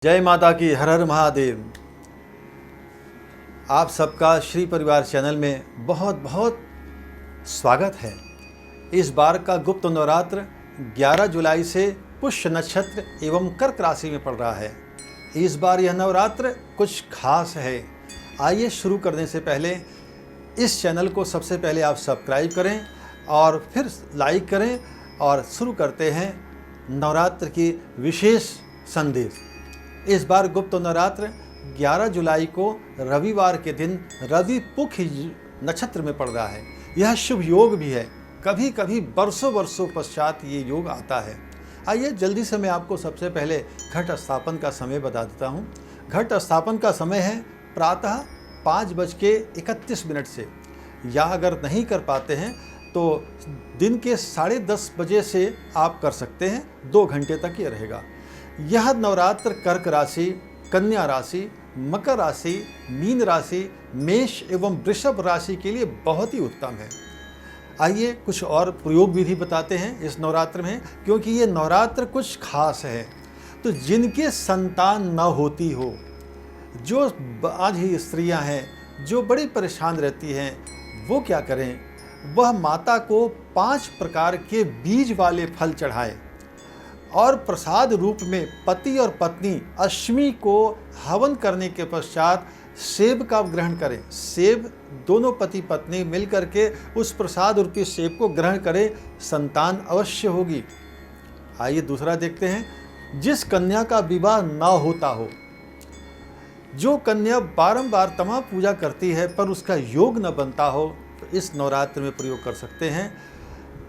जय माता की, हर हर महादेव। आप सबका श्री परिवार चैनल में बहुत बहुत स्वागत है। इस बार का गुप्त नवरात्र 11 जुलाई से पुष्य नक्षत्र एवं कर्क राशि में पड़ रहा है। इस बार यह नवरात्र कुछ खास है। आइए शुरू करने से पहले इस चैनल को सबसे पहले आप सब्सक्राइब करें और फिर लाइक करें और शुरू करते हैं नवरात्र की विशेष संदेश। इस बार गुप्त नवरात्र 11 जुलाई को रविवार के दिन रवि पुख नक्षत्र में पड़ रहा है। यह शुभ योग भी है। कभी कभी वर्षों वर्षों पश्चात ये योग आता है। आइए जल्दी से मैं आपको सबसे पहले घट स्थापन का समय बता देता हूँ। घट स्थापन का समय है प्रातः 5:31 से, या अगर नहीं कर पाते हैं तो दिन के 10:30 बजे से आप कर सकते हैं। 2 घंटे तक ये रहेगा। यह नवरात्र कर्क राशि, कन्या राशि, मकर राशि, मीन राशि, मेष एवं वृषभ राशि के लिए बहुत ही उत्तम है। आइए कुछ और प्रयोग विधि बताते हैं इस नवरात्र में, क्योंकि ये नवरात्र कुछ खास है। तो जिनके संतान न होती हो, जो आज ही स्त्रियां हैं जो बड़ी परेशान रहती हैं, वो क्या करें? वह माता को 5 प्रकार के बीज वाले फल चढ़ाएं और प्रसाद रूप में पति और पत्नी अष्टमी को हवन करने के पश्चात सेब का ग्रहण करें। सेब दोनों पति पत्नी मिलकर के उस प्रसाद रूपी सेब को ग्रहण करें, संतान अवश्य होगी। आइए दूसरा देखते हैं। जिस कन्या का विवाह न होता हो, जो कन्या बारंबार तमा पूजा करती है पर उसका योग न बनता हो, तो इस नवरात्र में प्रयोग कर सकते हैं।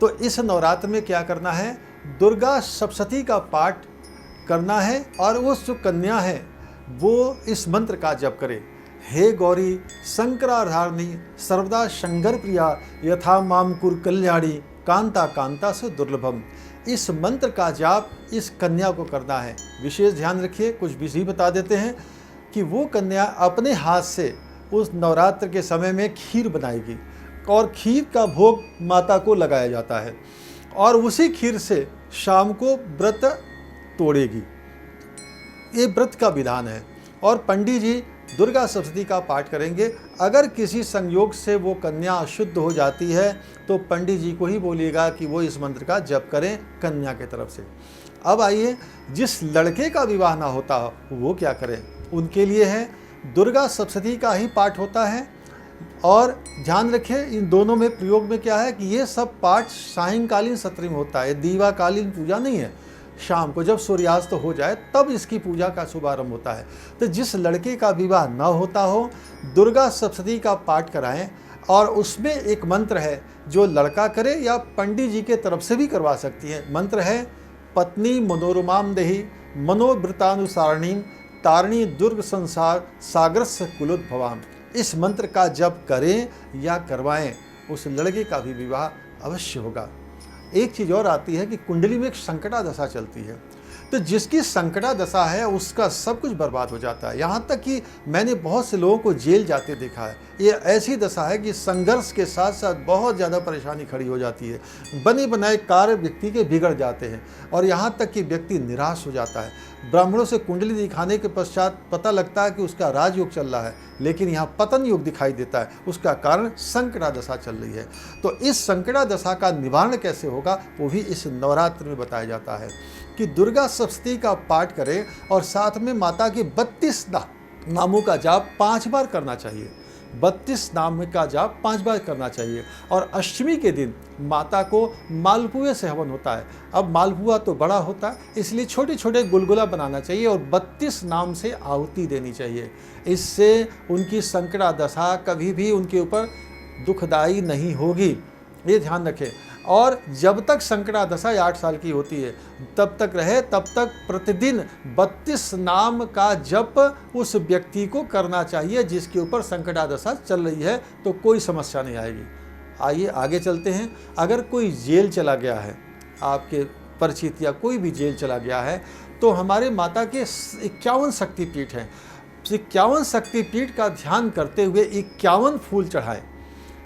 तो इस नवरात्र में क्या करना है? दुर्गा सप्तशती का पाठ करना है और वो जो कन्या है वो इस मंत्र का जप करे। हे गौरी शंकराधारणी सर्वदा शंकर प्रिया यथा माम कुर कल्याणी कांता कांता से दुर्लभम। इस मंत्र का जाप इस कन्या को करना है। विशेष ध्यान रखिए, कुछ विधि बता देते हैं कि वो कन्या अपने हाथ से उस नवरात्र के समय में खीर बनाएगी और खीर का भोग माता को लगाया जाता है और उसी खीर से शाम को व्रत तोड़ेगी। ये व्रत का विधान है। और पंडित जी दुर्गा सप्तशती का पाठ करेंगे। अगर किसी संयोग से वो कन्या अशुद्ध हो जाती है तो पंडित जी को ही बोलिएगा कि वो इस मंत्र का जप करें कन्या के तरफ से। अब आइए, जिस लड़के का विवाह ना होता हो वो क्या करें? उनके लिए है दुर्गा सप्तशती का ही पाठ होता है। और ध्यान रखें, इन दोनों में प्रयोग में क्या है कि ये सब पाठ सायंकालीन सत्र में होता है। दीवाकालीन पूजा नहीं है। शाम को जब सूर्यास्त हो जाए तब इसकी पूजा का शुभारंभ होता है। तो जिस लड़के का विवाह न होता हो, दुर्गा सप्तशती का पाठ कराएं और उसमें एक मंत्र है जो लड़का करे या पंडित जी के तरफ से भी करवा सकती है। मंत्र है पत्नी मनोरमाम देहि मनोवृतानुसारिणी तारिणी दुर्ग संसार सागरस्य कुलोद्भवाम। इस मंत्र का जप करें या करवाएं, उस लड़के का भी विवाह अवश्य होगा। एक चीज़ और आती है कि कुंडली में एक संकटा दशा चलती है। तो जिसकी संकटा दशा है उसका सब कुछ बर्बाद हो जाता है। यहाँ तक कि मैंने बहुत से लोगों को जेल जाते देखा है। ये ऐसी दशा है कि संघर्ष के साथ साथ बहुत ज़्यादा परेशानी खड़ी हो जाती है। बने बनाए कार्य व्यक्ति के बिगड़ जाते हैं और यहाँ तक कि व्यक्ति निराश हो जाता है। ब्राह्मणों से कुंडली दिखाने के पश्चात पता लगता है कि उसका राजयोग चल रहा है, लेकिन यहाँ पतन योग दिखाई देता है। उसका कारण संकटा दशा चल रही है। तो इस संकटा दशा का निवारण कैसे होगा वो भी इस नवरात्र में बताया जाता है कि दुर्गा सप्तशती का पाठ करें और साथ में माता के 32 नामों का जाप 5 बार करना चाहिए। 32 नाम का जाप 5 बार करना चाहिए। और अष्टमी के दिन माता को मालपुए से हवन होता है। अब मालपुआ तो बड़ा होता है, इसलिए छोटे छोटे गुलगुला बनाना चाहिए और 32 नाम से आहुति देनी चाहिए। इससे उनकी संकटा दशा कभी भी उनके ऊपर दुखदायी नहीं होगी, ये ध्यान रखें। और जब तक संकटा दशा 8 साल की होती है तब तक रहे, तब तक प्रतिदिन 32 नाम का जप उस व्यक्ति को करना चाहिए जिसके ऊपर संकटा दशा चल रही है, तो कोई समस्या नहीं आएगी। आइए आगे चलते हैं। अगर कोई जेल चला गया है, आपके परिचित या कोई भी जेल चला गया है, तो हमारे माता के 51 शक्तिपीठ हैं। 51 शक्तिपीठ का ध्यान करते हुए 51 फूल चढ़ाएं।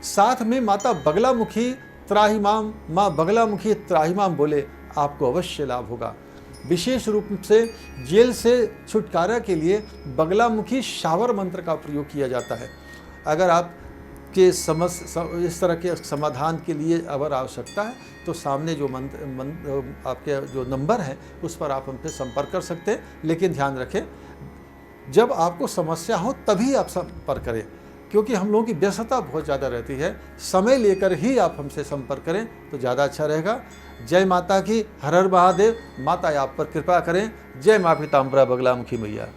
साथ में माता बगलामुखी त्राहिमाम, माँ बगलामुखी त्राहिमाम बोले, आपको अवश्य लाभ होगा। विशेष रूप से जेल से छुटकारा के लिए बगलामुखी शावर मंत्र का प्रयोग किया जाता है। अगर आप के इस तरह के समाधान के लिए अगर आवश्यकता है तो सामने जो आपके जो नंबर है उस पर आप हमसे संपर्क कर सकते हैं। लेकिन ध्यान रखें, जब आपको समस्या हो तभी आप संपर्क करें, क्योंकि हम लोगों की व्यस्तता बहुत ज़्यादा रहती है। समय लेकर ही आप हमसे संपर्क करें तो ज़्यादा अच्छा रहेगा। जय माता की, हर हर महादेव। माता आप पर कृपा करें। जय माँ पीताम्बरा बगलामुखी मैया।